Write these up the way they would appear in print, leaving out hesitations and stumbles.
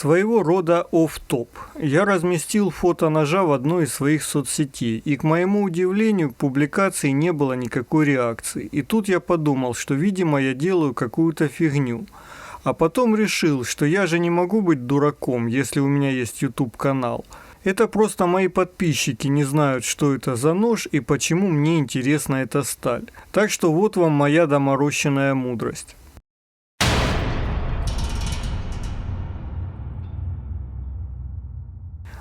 Своего рода офф-топ. Я разместил фото ножа в одной из своих соцсетей, и, к моему удивлению, к публикации не было никакой реакции. И тут я подумал, что, видимо, я делаю какую-то фигню. А потом решил, что я же не могу быть дураком, если у меня есть YouTube-канал. Это просто мои подписчики не знают, что это за нож и почему мне интересна эта сталь. Так что вот вам моя доморощенная мудрость.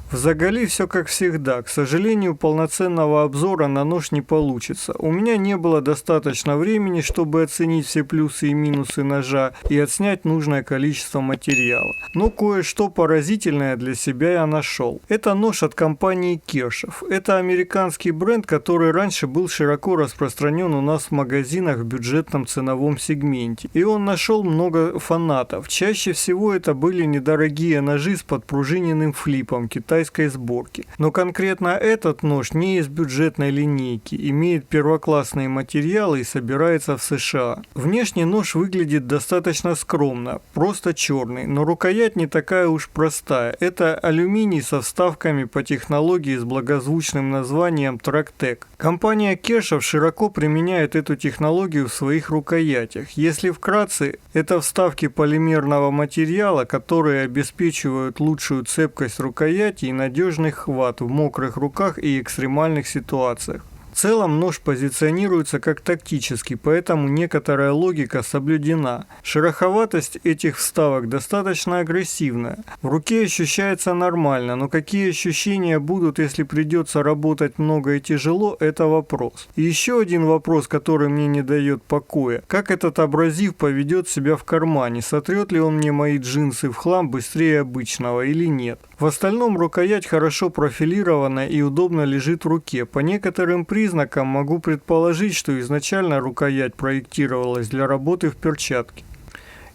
В Заголи все как всегда. К сожалению, полноценного обзора на нож не получится. У меня не было достаточно времени, чтобы оценить все плюсы и минусы ножа и отснять нужное количество материала. Но кое-что поразительное для себя я нашел. Это нож от компании Kershaw. Это американский бренд, который раньше был широко распространен у нас в магазинах в бюджетном ценовом сегменте. И он нашел много фанатов. Чаще всего это были недорогие ножи с подпружиненным флипом китайской сборки. Но конкретно этот нож не из бюджетной линейки, имеет первоклассные материалы и собирается в США. Внешне нож выглядит достаточно скромно, просто черный, но рукоять не такая уж простая. Это алюминий со вставками по технологии с благозвучным названием Tractec. Компания Kershaw широко применяет эту технологию в своих рукоятях. Если вкратце, это вставки полимерного материала, которые обеспечивают лучшую цепкость рукояти и надежный хват в мокрых руках и экстремальных ситуациях. В целом нож позиционируется как тактический, поэтому некоторая логика соблюдена. Шероховатость этих вставок достаточно агрессивная. В руке ощущается нормально, но какие ощущения будут, если придется работать много и тяжело, это вопрос. И еще один вопрос, который мне не дает покоя. Как этот абразив поведет себя в кармане? Сотрет ли он мне мои джинсы в хлам быстрее обычного или нет? В остальном рукоять хорошо профилирована и удобно лежит в руке. По некоторым признакам могу предположить, что изначально рукоять проектировалась для работы в перчатке.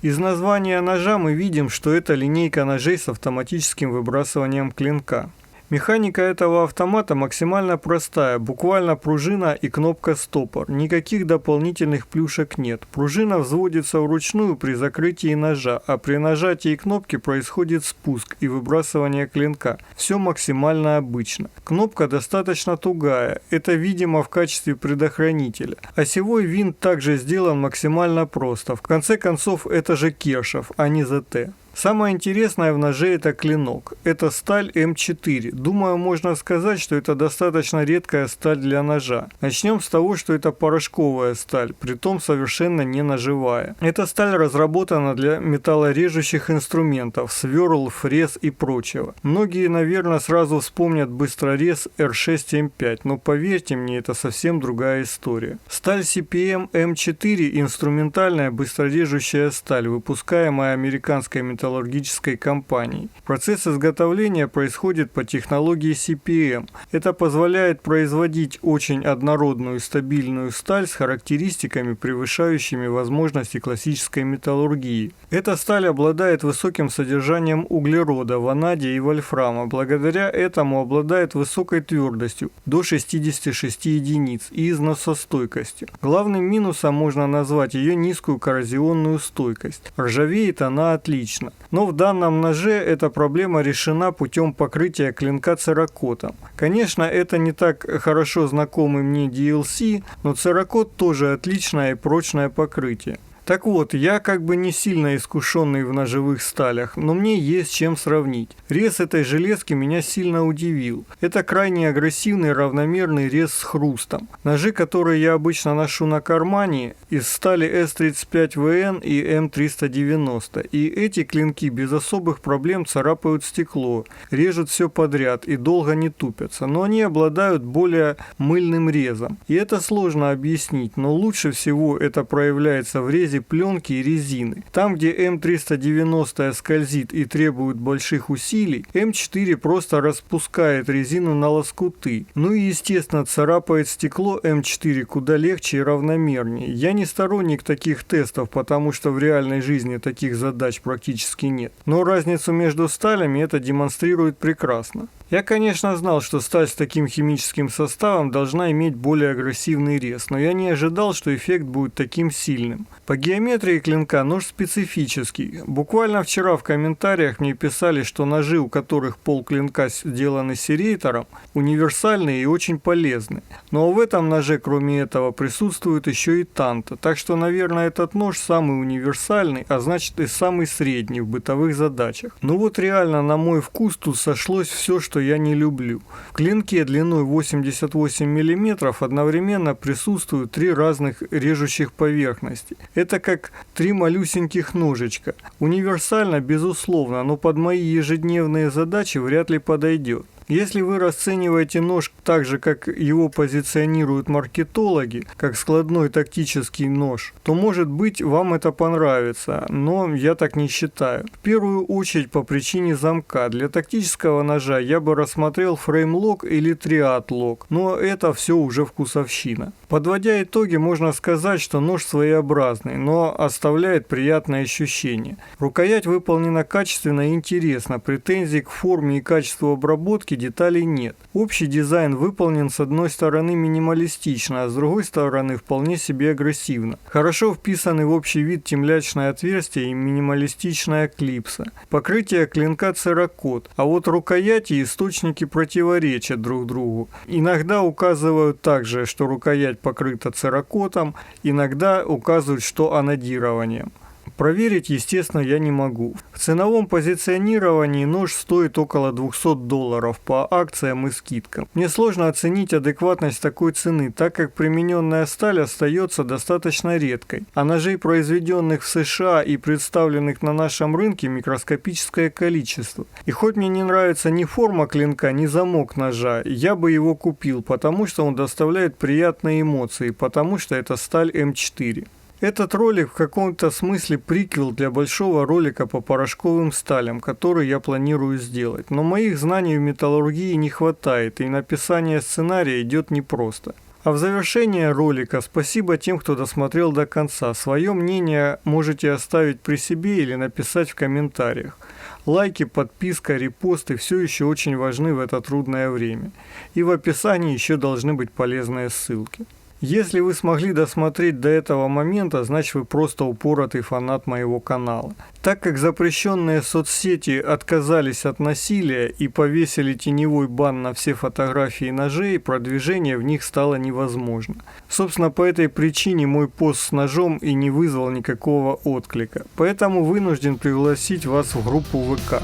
Из названия ножа мы видим, что это линейка ножей с автоматическим выбрасыванием клинка. Механика этого автомата максимально простая, буквально пружина и кнопка стопор. Никаких дополнительных плюшек нет. Пружина взводится вручную при закрытии ножа, а при нажатии кнопки происходит спуск и выбрасывание клинка. Все максимально обычно. Кнопка достаточно тугая, это видимо в качестве предохранителя. Осевой винт также сделан максимально просто. В конце концов это же Kershaw, а не ZT. Самое интересное в ноже это клинок. Это сталь М4. Думаю, можно сказать, что это достаточно редкая сталь для ножа. Начнем с того, что это порошковая сталь, притом совершенно не ножевая. Эта сталь разработана для металлорежущих инструментов, сверл, фрез и прочего. Многие, наверное, сразу вспомнят быстрорез R6M5, но поверьте мне, это совсем другая история. Сталь CPM M4 – инструментальная быстрорежущая сталь, выпускаемая американской металлургической компанией. Процесс изготовления происходит по технологии CPM. Это позволяет производить очень однородную стабильную сталь с характеристиками, превышающими возможности классической металлургии. Эта сталь обладает высоким содержанием углерода, ванадия и вольфрама. Благодаря этому обладает высокой твердостью до 66 единиц и износостойкостью. Главным минусом можно назвать ее низкую коррозионную стойкость. Ржавеет она отлично. Но в данном ноже эта проблема решена путем покрытия клинка церакотом. Конечно, это не так хорошо знакомый мне DLC, но церакот тоже отличное и прочное покрытие. Так вот, я как бы не сильно искушенный в ножевых сталях, но мне есть чем сравнить. Рез этой железки меня сильно удивил. Это крайне агрессивный равномерный рез с хрустом. Ножи, которые я обычно ношу на кармане, из стали S35VN и M390. И эти клинки без особых проблем царапают стекло, режут все подряд и долго не тупятся. Но они обладают более мыльным резом. И это сложно объяснить, но лучше всего это проявляется в резе пленки и резины. Там, где М390 скользит и требует больших усилий, М4 просто распускает резину на лоскуты. Ну и естественно царапает стекло М4 куда легче и равномернее. Я не сторонник таких тестов, потому что в реальной жизни таких задач практически нет. Но разницу между сталями это демонстрирует прекрасно. Я, конечно, знал, что сталь с таким химическим составом должна иметь более агрессивный рез, но я не ожидал, что эффект будет таким сильным. По геометрии клинка нож специфический. Буквально вчера в комментариях мне писали, что ножи, у которых пол клинка сделаны серейтором, универсальные и очень полезны. Но в этом ноже, кроме этого, присутствует еще и танто. Так что, наверное, этот нож самый универсальный, а значит и самый средний в бытовых задачах. Ну вот реально на мой вкус тут сошлось все, что я не люблю. В клинке длиной 88 мм одновременно присутствуют 3 разных режущих поверхности. Это как 3 малюсеньких ножичка. Универсально, безусловно, но под мои ежедневные задачи вряд ли подойдет. Если вы расцениваете нож так же, как его позиционируют маркетологи, как складной тактический нож, то, может быть, вам это понравится, но я так не считаю. В первую очередь по причине замка. Для тактического ножа я бы рассмотрел фрейм-лок или триад-лок, но это все уже вкусовщина. Подводя итоги, можно сказать, что нож своеобразный, но оставляет приятное ощущение. Рукоять выполнена качественно и интересно, претензий к форме и качеству обработки деталей нет. Общий дизайн выполнен с одной стороны минималистично, а с другой стороны вполне себе агрессивно. Хорошо вписаны в общий вид темлячное отверстие и минималистичная клипса. Покрытие клинка церакот, а вот рукояти и источники противоречат друг другу. Иногда указывают также, что рукоять покрыта церакотом, иногда указывают, что анодированием. Проверить, естественно, я не могу. В ценовом позиционировании нож стоит около $200 по акциям и скидкам. Мне сложно оценить адекватность такой цены, так как примененная сталь остается достаточно редкой, а ножей, произведенных в США и представленных на нашем рынке, микроскопическое количество. И хоть мне не нравится ни форма клинка, ни замок ножа, я бы его купил, потому что он доставляет приятные эмоции, потому что это сталь М4. Этот ролик в каком-то смысле приквел для большого ролика по порошковым сталям, который я планирую сделать. Но моих знаний в металлургии не хватает, и написание сценария идет непросто. А в завершение ролика спасибо тем, кто досмотрел до конца. Свое мнение можете оставить при себе или написать в комментариях. Лайки, подписка, репосты все еще очень важны в это трудное время. И в описании еще должны быть полезные ссылки. Если вы смогли досмотреть до этого момента, значит вы просто упоротый фанат моего канала. Так как запрещенные соцсети отказались от насилия и повесили теневой бан на все фотографии ножей, продвижение в них стало невозможно. Собственно, по этой причине мой пост с ножом и не вызвал никакого отклика. Поэтому вынужден пригласить вас в группу ВК.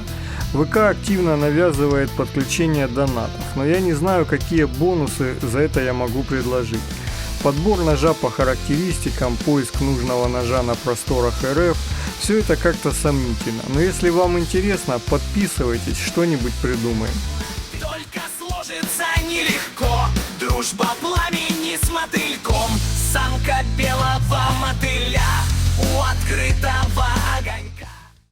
ВК активно навязывает подключение донатов, но я не знаю, какие бонусы за это я могу предложить. Подбор ножа по характеристикам, поиск нужного ножа на просторах РФ – все это как-то сомнительно. Но если вам интересно, подписывайтесь, что-нибудь придумаем. Только сложится нелегко, дружба пламени с мотыльком, самка белого мотылька.